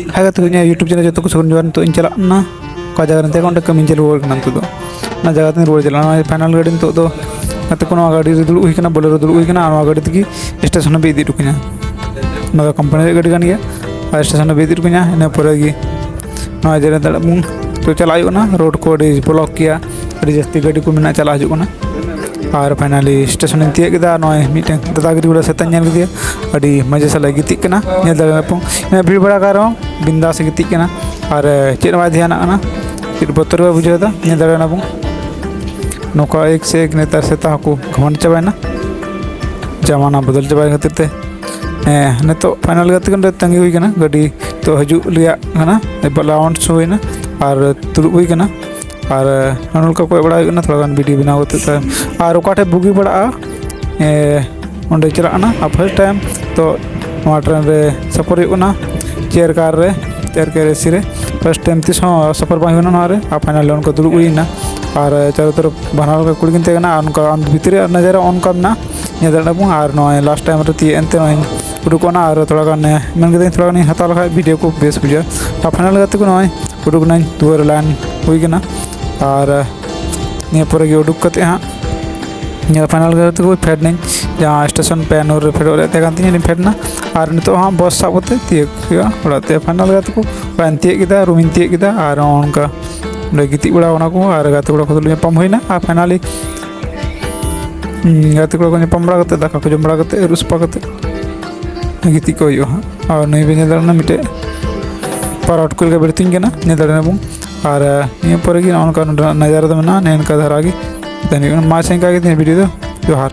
हाय तो YouTube channel जो कुछ तो इन चलना का जगह ते को कमी रुआर तो ना जगह तीन रुआर चलना फाइनल गाड़ी तो गते को गाड़ी दुड़ हुई बोलेरो दुड़ हुई गाड़ी तक स्टेशन भी इदी टुकना कंपनी गाड़ी कान गया और स्टेशन भी इदी टुकना इन पर जे दाबून तो चलना रोड को ब्लॉक किया जास्ती गाड़ी को मेना चला हजना और फाइनली स्टेशन तीयदा मीटें दादागिरी बड़ा सेता अभी मजे साल गितना भीड़ बड़ा का बिंदास गितना और चेद बा ध्यान चेद बतर बुझेदा दाबून नौका एक से एक नेतार सेता को घमंड चाबाना जमाना बदल चाबा खातिर नित फाइनल गति तंगी हुई गाड़ी तो हजना लाउंस होना और दुरुब हुई और नल का कोई बड़ा थोड़ा वीडियो बनाव और अकाठे बुगी बड़ा चलना फर्स्ट टाइम तो ट्रेन रे सफर होना चेयर कार एसी रे फर्स्ट टाइम तीस सफर बांगना और फाइनल उनका दुरुब हुईना और चारों तरफ बनार कुड़किन उनका भीतर नजारा उनका दाबूँ और लास्ट टाइम तीनते उडुकना और थोड़ा मन थोड़ा हत्या लखा वीडियो को बेस बुझा फाइनल गति को उडुकना दुआर लाइन हुईना और निये पर उडुक हाँ फाइनल गति को फेड नहीं जहाँ स्टेशन पे नूर फेड फेडना और नित हाँ बस सब तीयक फाइनल गति को तीयदा रूम तीयदा और उनका गिती बड़ा को और गति कड़ा को नाम होना और फाइनली गति कड़ा को नाम बड़ा दाका को जम बड़ा रुसपा गिती को और नई भी मिट्टे पाराउट को बेड़ती बूँ और निये पर नजारा मेना नैनका धारा मा से वीडियो जोहार।